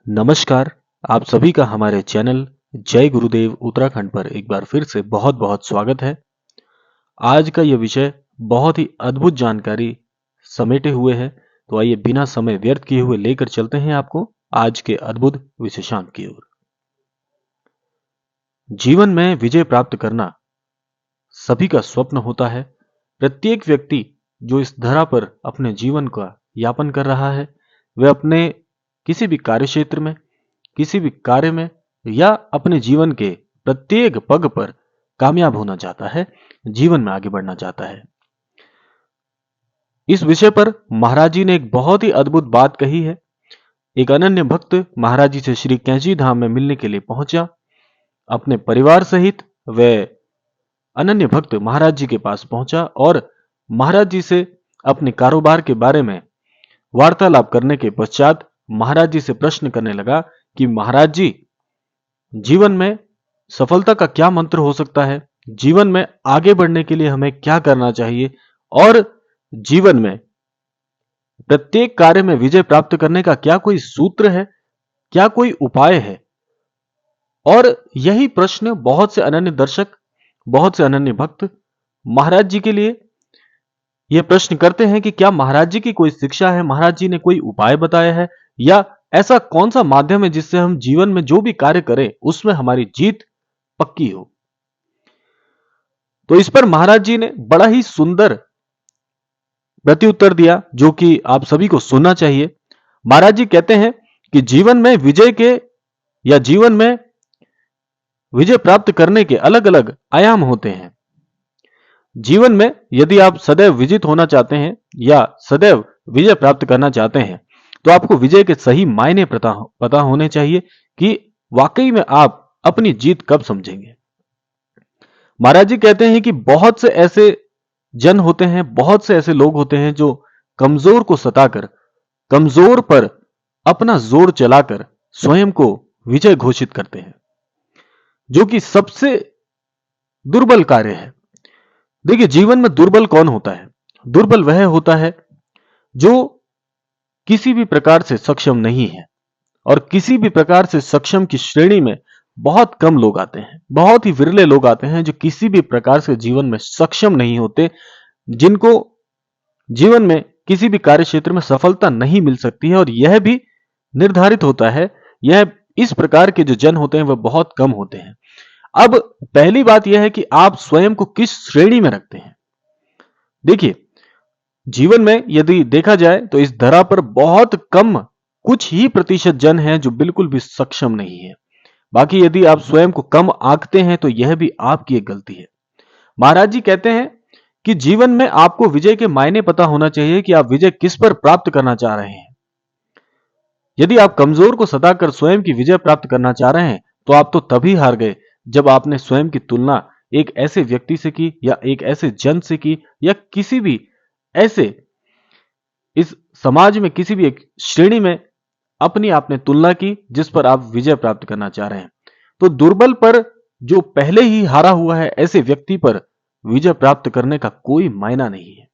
नमस्कार। आप सभी का हमारे चैनल जय गुरुदेव उत्तराखंड पर एक बार फिर से बहुत बहुत स्वागत है। आज का यह विषय बहुत ही अद्भुत जानकारी समेटे हुए है, तो आइए बिना समय व्यर्थ किए हुए लेकर चलते हैं आपको आज के अद्भुत विशेषांक की ओर। जीवन में विजय प्राप्त करना सभी का स्वप्न होता है। प्रत्येक व्यक्ति जो इस धरा पर अपने जीवन का यापन कर रहा है, वह अपने किसी भी कार्य क्षेत्र में, किसी भी कार्य में या अपने जीवन के प्रत्येक पग पर कामयाब होना चाहता है, जीवन में आगे बढ़ना चाहता है। इस विषय पर महाराज जी ने एक बहुत ही अद्भुत बात कही है। एक अनन्य भक्त महाराज जी से श्री कैंची धाम में मिलने के लिए पहुंचा। अपने परिवार सहित वह अनन्य भक्त महाराज जी के पास पहुंचा और महाराज जी से अपने कारोबार के बारे में वार्तालाप करने के पश्चात महाराज जी से प्रश्न करने लगा कि महाराज जी, जीवन में सफलता का क्या मंत्र हो सकता है? जीवन में आगे बढ़ने के लिए हमें क्या करना चाहिए? और जीवन में प्रत्येक कार्य में विजय प्राप्त करने का क्या कोई सूत्र है? क्या कोई उपाय है? और यही प्रश्न बहुत से अनन्य दर्शक, बहुत से अनन्य भक्त महाराज जी के लिए यह प्रश्न करते हैं कि क्या महाराज जी की कोई शिक्षा है, महाराज जी ने कोई उपाय बताया है, या ऐसा कौन सा माध्यम है जिससे हम जीवन में जो भी कार्य करें उसमें हमारी जीत पक्की हो। तो इस पर महाराज जी ने बड़ा ही सुंदर प्रत्युत्तर दिया जो कि आप सभी को सुनना चाहिए। महाराज जी कहते हैं कि जीवन में विजय के या जीवन में विजय प्राप्त करने के अलग अलग आयाम होते हैं। जीवन में यदि आप सदैव विजित होना चाहते हैं या सदैव विजय प्राप्त करना चाहते हैं, तो आपको विजय के सही मायने पता होने चाहिए कि वाकई में आप अपनी जीत कब समझेंगे। महाराज जी कहते हैं कि बहुत से ऐसे जन होते हैं, बहुत से ऐसे लोग होते हैं जो कमजोर को सताकर, कमजोर पर अपना जोर चलाकर स्वयं को विजय घोषित करते हैं, जो कि सबसे दुर्बल कार्य है। देखिए, जीवन में दुर्बल कौन होता है? दुर्बल वह होता है जो किसी भी प्रकार से सक्षम नहीं है, और किसी भी प्रकार से सक्षम की श्रेणी में बहुत कम लोग आते हैं। बहुत ही विरले लोग आते हैं जो किसी भी प्रकार से जीवन में सक्षम नहीं होते, जिनको जीवन में किसी भी कार्य क्षेत्र में सफलता नहीं मिल सकती है। और यह भी निर्धारित होता है, यह इस प्रकार के जो जन होते हैं वह बहुत कम होते हैं। अब पहली बात यह है कि आप स्वयं को किस श्रेणी में रखते हैं। देखिए, जीवन में यदि देखा जाए तो इस धरा पर बहुत कम, कुछ ही प्रतिशत जन हैं जो बिल्कुल भी सक्षम नहीं है। बाकी यदि आप स्वयं को कम आंकते हैं तो यह भी आपकी एक गलती है। महाराज जी कहते हैं कि जीवन में आपको विजय के मायने पता होना चाहिए कि आप विजय किस पर प्राप्त करना चाह रहे हैं। यदि आप कमजोर को सताकर स्वयं की विजय प्राप्त करना चाह रहे हैं तो आप तो तभी हार गए जब आपने स्वयं की तुलना एक ऐसे व्यक्ति से की, या एक ऐसे जन से की, या किसी भी ऐसे इस समाज में किसी भी एक श्रेणी में अपनी आपने तुलना की जिस पर आप विजय प्राप्त करना चाह रहे हैं। तो दुर्बल पर, जो पहले ही हारा हुआ है, ऐसे व्यक्ति पर विजय प्राप्त करने का कोई मायना नहीं है।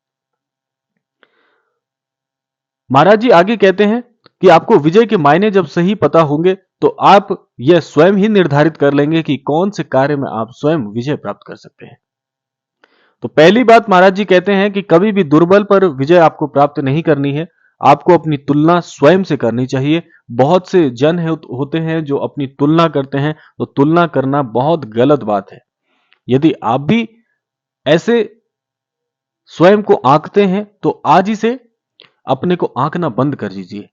महाराज जी आगे कहते हैं कि आपको विजय के मायने जब सही पता होंगे तो आप यह स्वयं ही निर्धारित कर लेंगे कि कौन से कार्य में आप स्वयं विजय प्राप्त कर सकते हैं। तो पहली बात महाराज जी कहते हैं कि कभी भी दुर्बल पर विजय आपको प्राप्त नहीं करनी है, आपको अपनी तुलना स्वयं से करनी चाहिए। बहुत से जन होते हैं जो अपनी तुलना करते हैं, तो तुलना करना बहुत गलत बात है। यदि आप भी ऐसे स्वयं को आंकते हैं तो आज ही से अपने को आंकना बंद कर दीजिए।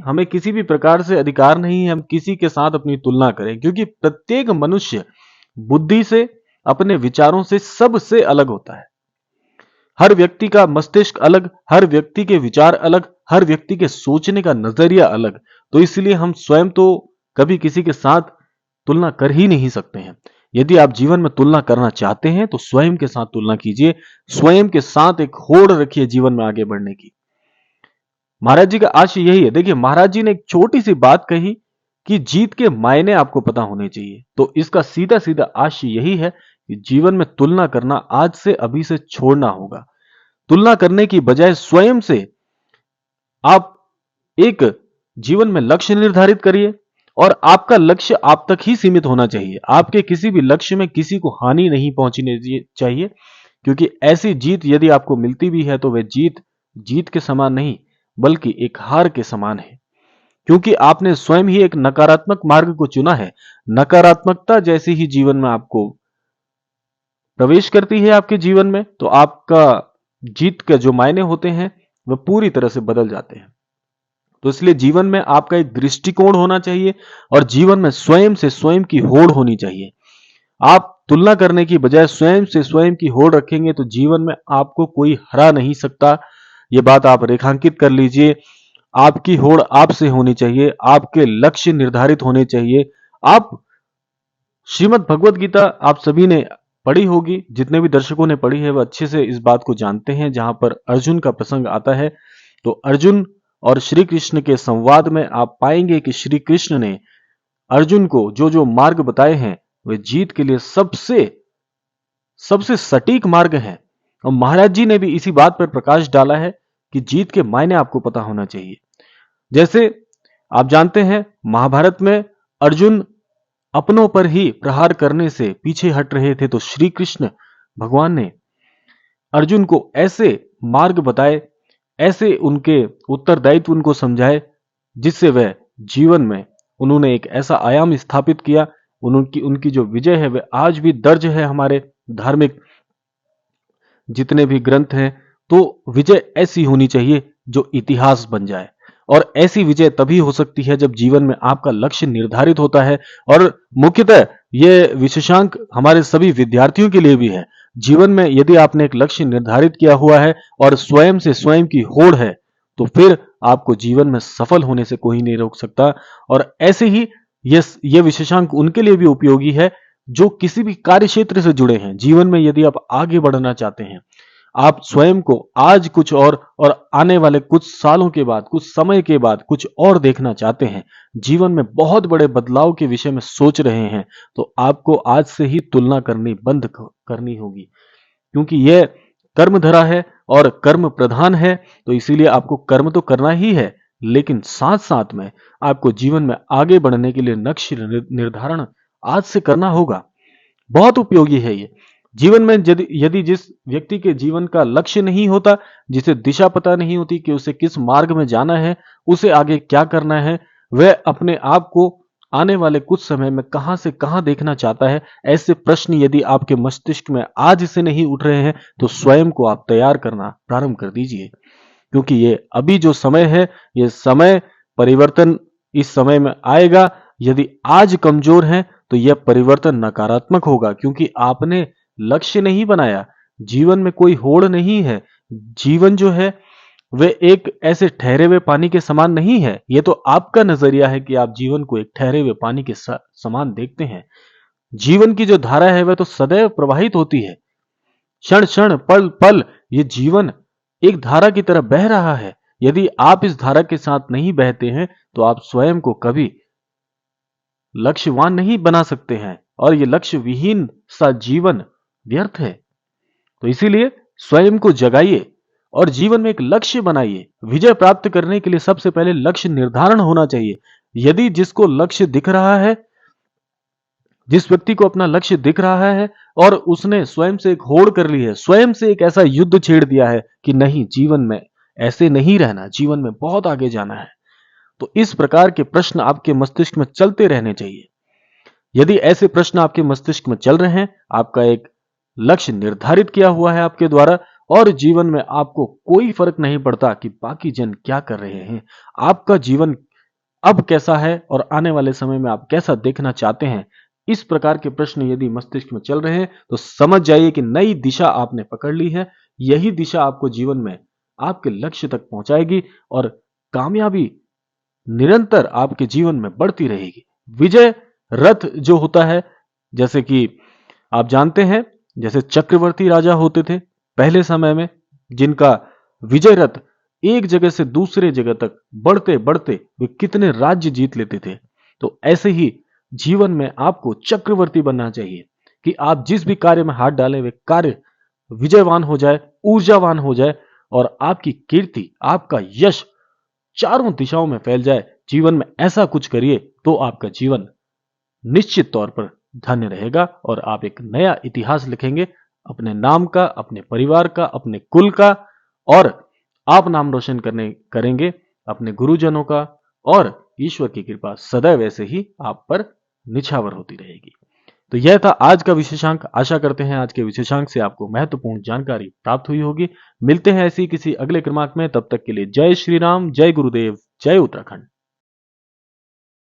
हमें किसी भी प्रकार से अधिकार नहीं है हम किसी के साथ अपनी तुलना करें, क्योंकि प्रत्येक मनुष्य बुद्धि से, अपने विचारों से सबसे अलग होता है। हर व्यक्ति का मस्तिष्क अलग, हर व्यक्ति के विचार अलग, हर व्यक्ति के सोचने का नजरिया अलग। तो इसलिए हम स्वयं तो कभी किसी के साथ तुलना कर ही नहीं सकते हैं। यदि आप जीवन में तुलना करना चाहते हैं तो स्वयं के साथ तुलना कीजिए, स्वयं के साथ एक होड़ रखिए जीवन में आगे बढ़ने की। महाराज जी का आशय यही है। देखिए, महाराज जी ने एक छोटी सी बात कही कि जीत के मायने आपको पता होने चाहिए। तो इसका सीधा सीधा आशय यही है कि जीवन में तुलना करना आज से, अभी से छोड़ना होगा। तुलना करने की बजाय स्वयं से आप एक जीवन में लक्ष्य निर्धारित करिए और आपका लक्ष्य आप तक ही सीमित होना चाहिए। आपके किसी भी लक्ष्य में किसी को हानि नहीं पहुंचनी चाहिए, क्योंकि ऐसी जीत यदि आपको मिलती भी है तो वह जीत जीत के समान नहीं बल्कि एक हार के समान है, क्योंकि आपने स्वयं ही एक नकारात्मक मार्ग को चुना है। नकारात्मकता जैसे ही जीवन में आपको प्रवेश करती है आपके जीवन में, तो आपका जीत के जो मायने होते हैं वह पूरी तरह से बदल जाते हैं। तो इसलिए जीवन में आपका एक दृष्टिकोण होना चाहिए और जीवन में स्वयं से स्वयं की होड़ होनी चाहिए। आप तुलना करने की बजाय स्वयं से स्वयं की होड़ रखेंगे तो जीवन में आपको कोई हरा नहीं सकता। ये बात आप रेखांकित कर लीजिए। आपकी होड़ आपसे होनी चाहिए, आपके लक्ष्य निर्धारित होने चाहिए। आप श्रीमद् भगवत गीता आप सभी ने पढ़ी होगी, जितने भी दर्शकों ने पढ़ी है वह अच्छे से इस बात को जानते हैं। जहां पर अर्जुन का प्रसंग आता है तो अर्जुन और श्री कृष्ण के संवाद में आप पाएंगे कि श्री कृष्ण ने अर्जुन को जो जो मार्ग बताए हैं वे जीत के लिए सबसे सबसे सटीक मार्ग हैं। और महाराज जी ने भी इसी बात पर प्रकाश डाला है कि जीत के मायने आपको पता होना चाहिए। जैसे आप जानते हैं महाभारत में अर्जुन अपनों पर ही प्रहार करने से पीछे हट रहे थे, तो श्री कृष्ण भगवान ने अर्जुन को ऐसे मार्ग बताए, ऐसे उनके उत्तरदायित्व उनको समझाए, जिससे वह जीवन में उन्होंने एक ऐसा आयाम स्थापित किया। उनकी उनकी जो विजय है वह आज भी दर्ज है हमारे धार्मिक जितने भी ग्रंथ हैं। तो विजय ऐसी होनी चाहिए जो इतिहास बन जाए, और ऐसी विजय तभी हो सकती है जब जीवन में आपका लक्ष्य निर्धारित होता है। और मुख्यतः यह विशेषांक हमारे सभी विद्यार्थियों के लिए भी है। जीवन में यदि आपने एक लक्ष्य निर्धारित किया हुआ है और स्वयं से स्वयं की होड़ है, तो फिर आपको जीवन में सफल होने से कोई नहीं रोक सकता। और ऐसे ही यह विशेषांक उनके लिए भी उपयोगी है जो किसी भी कार्य क्षेत्र से जुड़े हैं। जीवन में यदि आप आगे बढ़ना चाहते हैं, आप स्वयं को आज कुछ और आने वाले कुछ सालों के बाद, कुछ समय के बाद कुछ और देखना चाहते हैं, जीवन में बहुत बड़े बदलाव के विषय में सोच रहे हैं, तो आपको आज से ही तुलना करनी बंद करनी होगी, क्योंकि यह कर्म धरा है और कर्म प्रधान है। तो इसीलिए आपको कर्म तो करना ही है, लेकिन साथ साथ में आपको जीवन में आगे बढ़ने के लिए लक्ष्य निर्धारण आज से करना होगा। बहुत उपयोगी है ये। जीवन में यदि यदि जिस व्यक्ति के जीवन का लक्ष्य नहीं होता, जिसे दिशा पता नहीं होती कि उसे किस मार्ग में जाना है, उसे आगे क्या करना है, वह अपने आप को आने वाले कुछ समय में कहां से कहां देखना चाहता है, ऐसे प्रश्न यदि आपके मस्तिष्क में आज से नहीं उठ रहे हैं तो स्वयं को आप तैयार करना प्रारंभ कर दीजिए, क्योंकि ये अभी जो समय है, ये समय परिवर्तन इस समय में आएगा। यदि आज कमजोर हैं तो यह परिवर्तन नकारात्मक होगा, क्योंकि आपने लक्ष्य नहीं बनाया। जीवन में कोई होड़ नहीं है। जीवन जो है वह एक ऐसे ठहरे हुए पानी के समान नहीं है। यह तो आपका नजरिया है कि आप जीवन को एक ठहरे हुए पानी के समान देखते हैं। जीवन की जो धारा है वह तो सदैव प्रवाहित होती है, क्षण क्षण पल पल ये जीवन एक धारा की तरह बह रहा है। यदि आप इस धारा के साथ नहीं बहते हैं तो आप स्वयं को कभी लक्ष्यवान नहीं बना सकते हैं, और ये लक्ष्य विहीन सा जीवन व्यर्थ है। तो इसीलिए स्वयं को जगाइए और जीवन में एक लक्ष्य बनाइए। विजय प्राप्त करने के लिए सबसे पहले लक्ष्य निर्धारण होना चाहिए। यदि जिसको लक्ष्य दिख रहा है, जिस व्यक्ति को अपना लक्ष्य दिख रहा है और उसने स्वयं से एक होड़ कर ली है, स्वयं से एक ऐसा युद्ध छेड़ दिया है कि नहीं, जीवन में ऐसे नहीं रहना, जीवन में बहुत आगे जाना है, तो इस प्रकार के प्रश्न आपके मस्तिष्क में चलते रहने चाहिए। यदि ऐसे प्रश्न आपके मस्तिष्क में चल रहे हैं, आपका एक लक्ष्य निर्धारित किया हुआ है आपके द्वारा, और जीवन में आपको कोई फर्क नहीं पड़ता कि बाकी जन क्या कर रहे हैं, आपका जीवन अब कैसा है और आने वाले समय में आप कैसा देखना चाहते हैं, इस प्रकार के प्रश्न यदि मस्तिष्क में चल रहे हैं तो समझ जाइए कि नई दिशा आपने पकड़ ली है। यही दिशा आपको जीवन में आपके लक्ष्य तक पहुंचाएगी और कामयाबी निरंतर आपके जीवन में बढ़ती रहेगी। विजय रथ जो होता है, जैसे कि आप जानते हैं, जैसे चक्रवर्ती राजा होते थे पहले समय में, जिनका विजय रथ एक जगह से दूसरे जगह तक बढ़ते बढ़ते वे कितने राज्य जीत लेते थे। तो ऐसे ही जीवन में आपको चक्रवर्ती बनना चाहिए कि आप जिस भी कार्य में हाथ डालें वे कार्य विजयवान हो जाए, ऊर्जावान हो जाए, और आपकी कीर्ति, आपका यश चारों दिशाओं में फैल जाए, जीवन में ऐसा कुछ करिए तो आपका जीवन निश्चित तौर पर धन्य रहेगा और आप एक नया इतिहास लिखेंगे अपने नाम का, अपने परिवार का, अपने कुल का, और आप नाम रोशन करेंगे अपने गुरुजनों का, और ईश्वर की कृपा सदैव ऐसे ही आप पर निछावर होती रहेगी। तो यह था आज का विशेषांक। आशा करते हैं आज के विशेषांक से आपको महत्वपूर्ण जानकारी प्राप्त हुई होगी। मिलते हैं ऐसी किसी अगले क्रमांक में, तब तक के लिए जय श्री राम, जय गुरुदेव, जय उत्तराखंड।